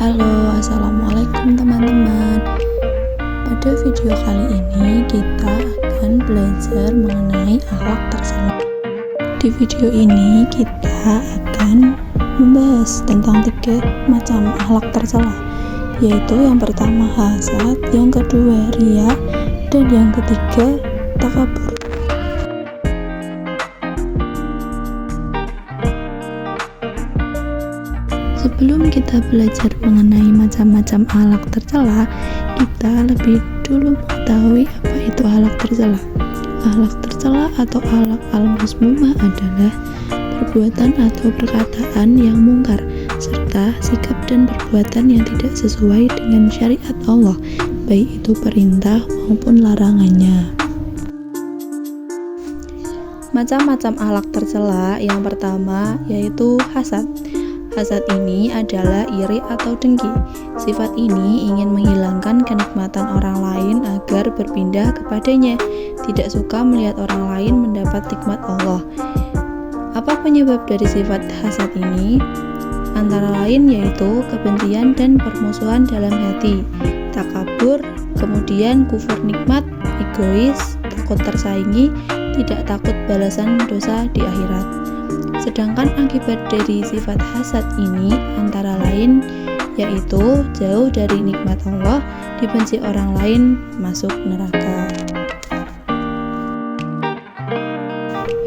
Halo, assalamualaikum teman-teman. Pada video kali ini kita akan belajar mengenai akhlak tercela. Di video ini kita akan membahas tentang 3 macam akhlak tercela, yaitu yang pertama hasad, yang kedua riya, dan yang ketiga takabur. Sebelum kita belajar mengenai macam-macam akhlak tercela, kita lebih dulu mengetahui apa itu akhlak tercela. Akhlak tercela atau akhlak al-mazmumah adalah perbuatan atau perkataan yang mungkar, serta sikap dan perbuatan yang tidak sesuai dengan syariat Allah, baik itu perintah maupun larangannya. Macam-macam akhlak tercela yang pertama yaitu hasad. Hasad ini adalah iri atau dengki. Sifat ini ingin menghilangkan kenikmatan orang lain agar berpindah kepadanya, tidak suka melihat orang lain mendapat nikmat Allah. Apa penyebab dari sifat hasad ini? Antara lain yaitu kebencian dan permusuhan dalam hati, takabur, kemudian kufur nikmat, egois, takut tersaingi, tidak takut balasan dosa di akhirat. Sedangkan akibat dari sifat hasad ini antara lain yaitu jauh dari nikmat Allah, dibenci orang lain, masuk neraka.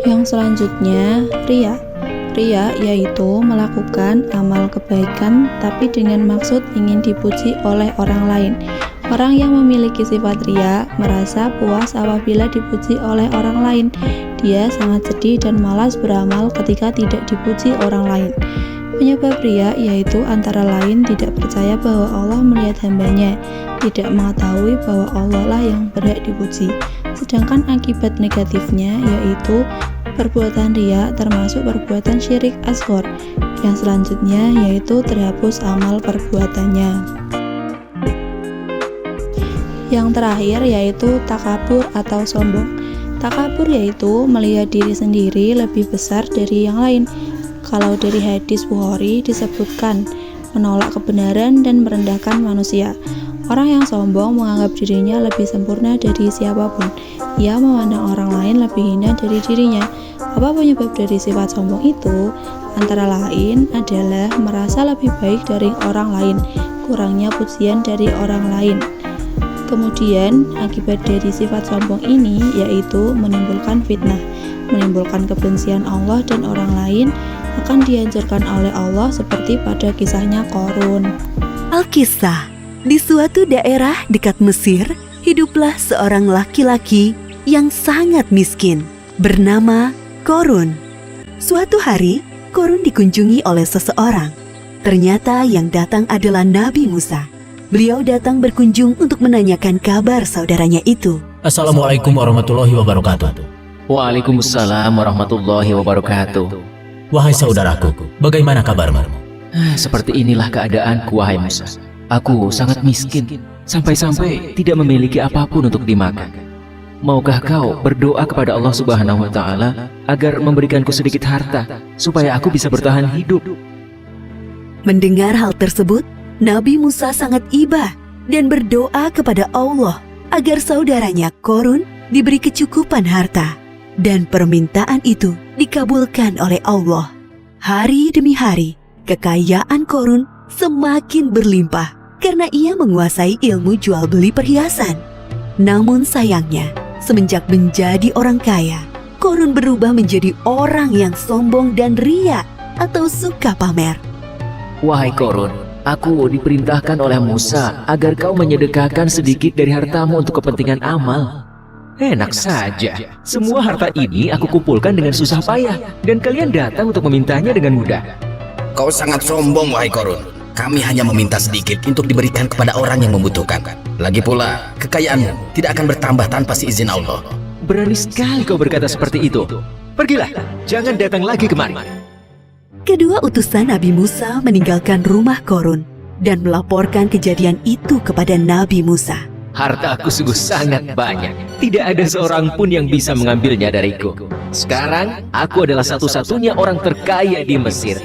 Yang selanjutnya riya. Riya yaitu melakukan amal kebaikan tapi dengan maksud ingin dipuji oleh orang lain. Orang yang memiliki sifat riya merasa puas apabila dipuji oleh orang lain. Dia sangat sedih dan malas beramal ketika tidak dipuji orang lain. Penyebab riya yaitu antara lain tidak percaya bahwa Allah melihat hambanya, tidak mengetahui bahwa Allah lah yang berhak dipuji. Sedangkan akibat negatifnya yaitu perbuatan riya termasuk perbuatan syirik asghar. Yang selanjutnya yaitu terhapus amal perbuatannya. Yang terakhir yaitu takabur atau sombong. Takabur yaitu melihat diri sendiri lebih besar dari yang lain. Kalau dari hadis Bukhari disebutkan menolak kebenaran dan merendahkan manusia. Orang yang sombong menganggap dirinya lebih sempurna dari siapapun. Ia memandang orang lain lebih hina dari dirinya. Apa penyebab dari sifat sombong itu? Antara lain adalah merasa lebih baik dari orang lain, kurangnya pujian dari orang lain. Kemudian, akibat dari sifat sombong ini yaitu menimbulkan fitnah, menimbulkan kebencian Allah dan orang lain, akan dihancurkan oleh Allah seperti pada kisahnya Qarun. Alkisah, di suatu daerah dekat Mesir, hiduplah seorang laki-laki yang sangat miskin, bernama Qarun. Suatu hari, Qarun dikunjungi oleh seseorang. Ternyata yang datang adalah Nabi Musa. Beliau datang berkunjung untuk menanyakan kabar saudaranya itu. Assalamualaikum warahmatullahi wabarakatuh. Waalaikumsalam warahmatullahi wabarakatuh. Wahai saudaraku, bagaimana kabarmu? Seperti inilah keadaanku, wahai Musa. Aku sangat miskin, sampai-sampai tidak memiliki apapun untuk dimakan. Maukah kau berdoa kepada Allah Subhanahu wa Ta'ala agar memberikanku sedikit harta supaya aku bisa bertahan hidup? Mendengar hal tersebut, Nabi Musa sangat iba dan berdoa kepada Allah agar saudaranya Qarun diberi kecukupan harta, dan permintaan itu dikabulkan oleh Allah. Hari demi hari, kekayaan Qarun semakin berlimpah karena ia menguasai ilmu jual beli perhiasan. Namun sayangnya, semenjak menjadi orang kaya, Qarun berubah menjadi orang yang sombong dan riya atau suka pamer. Wahai Qarun, aku diperintahkan oleh Musa agar kau menyedekahkan sedikit dari hartamu untuk kepentingan amal. Enak saja, semua harta ini aku kumpulkan dengan susah payah, dan kalian datang untuk memintanya dengan mudah. Kau sangat sombong, wahai Qarun. Kami hanya meminta sedikit untuk diberikan kepada orang yang membutuhkan. Lagi pula, kekayaanmu tidak akan bertambah tanpa seizin Allah. Berani sekali kau berkata seperti itu. Pergilah, jangan datang lagi kemari. Kedua utusan Nabi Musa meninggalkan rumah Qarun dan melaporkan kejadian itu kepada Nabi Musa. Hartaku sungguh sangat banyak. Tidak ada seorang pun yang bisa mengambilnya dariku. Sekarang, aku adalah satu-satunya orang terkaya di Mesir.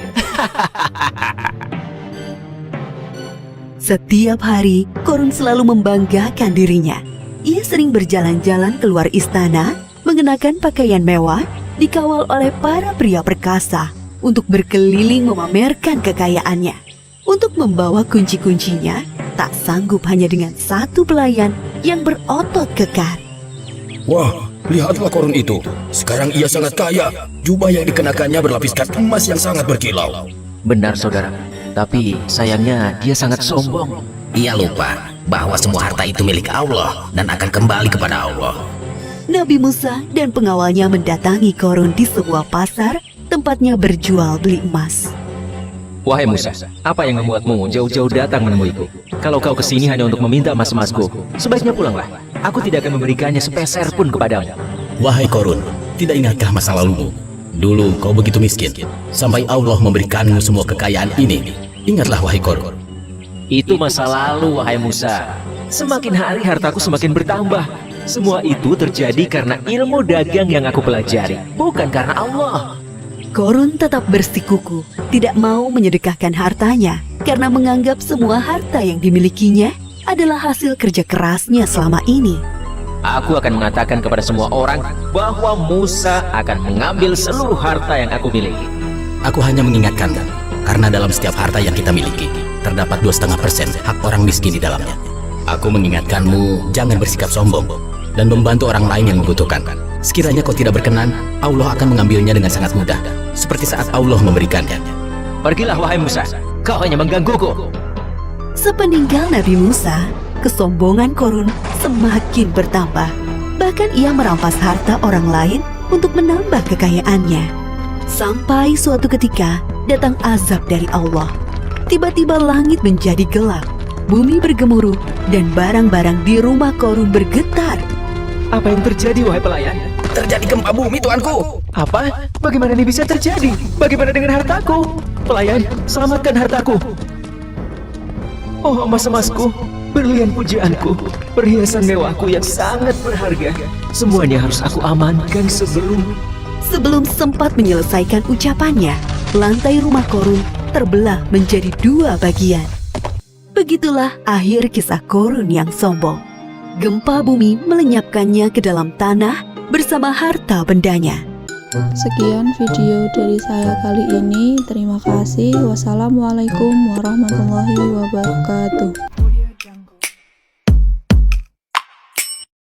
Setiap hari, Korun selalu membanggakan dirinya. Ia sering berjalan-jalan keluar istana, mengenakan pakaian mewah, dikawal oleh para pria perkasa untuk berkeliling memamerkan kekayaannya. Untuk membawa kunci-kuncinya, tak sanggup hanya dengan satu pelayan yang berotot kekar. Wah, lihatlah Korun itu. Sekarang ia sangat kaya. Jubah yang dikenakannya berlapiskan emas yang sangat berkilau. Benar saudara, tapi sayangnya dia sangat sombong. Ia lupa bahwa semua harta itu milik Allah dan akan kembali kepada Allah. Nabi Musa dan pengawalnya mendatangi Korun di sebuah pasar tempatnya berjual beli emas. Wahai Musa, apa yang membuatmu jauh-jauh datang menemuiku? Kalau kau kesini hanya untuk meminta emas-emasku, sebaiknya pulanglah. Aku tidak akan memberikannya sepeser pun kepadamu. Wahai Korun, tidak ingatkah masa lalumu? Dulu kau begitu miskin, sampai Allah memberikanmu semua kekayaan ini. Ingatlah wahai Korun. Itu masa lalu, wahai Musa. Semakin hari hartaku semakin bertambah. Semua itu terjadi karena ilmu dagang yang aku pelajari, bukan karena Allah. Korun tetap bersikukuh, tidak mau menyedekahkan hartanya karena menganggap semua harta yang dimilikinya adalah hasil kerja kerasnya selama ini. Aku akan mengatakan kepada semua orang bahwa Musa akan mengambil seluruh harta yang aku miliki. Aku hanya mengingatkan, karena dalam setiap harta yang kita miliki, terdapat 2,5% hak orang miskin di dalamnya. Aku mengingatkanmu, jangan bersikap sombong dan membantu orang lain yang membutuhkan. Sekiranya kau tidak berkenan, Allah akan mengambilnya dengan sangat mudah, seperti saat Allah memberikannya. Pergilah wahai Musa, kau hanya menggangguku. Sepeninggal Nabi Musa, kesombongan Korun semakin bertambah. Bahkan ia merampas harta orang lain untuk menambah kekayaannya. Sampai suatu ketika datang azab dari Allah. Tiba-tiba langit menjadi gelap, bumi bergemuruh, dan barang-barang di rumah Korun bergetar. Apa yang terjadi wahai pelayan? Terjadi gempa bumi, tuanku. Apa? Bagaimana ini bisa terjadi? Bagaimana dengan hartaku? Pelayan, selamatkan hartaku. Oh, emas-emasku, berlian pujianku, perhiasan mewahku yang sangat berharga. Semuanya harus aku amankan sebelum sempat menyelesaikan ucapannya, lantai rumah Korun terbelah menjadi 2 bagian. Begitulah akhir kisah Korun yang sombong. Gempa bumi melenyapkannya ke dalam tanah bersama harta bendanya. Sekian video dari saya kali ini. Terima kasih. Wassalamualaikum warahmatullahi wabarakatuh.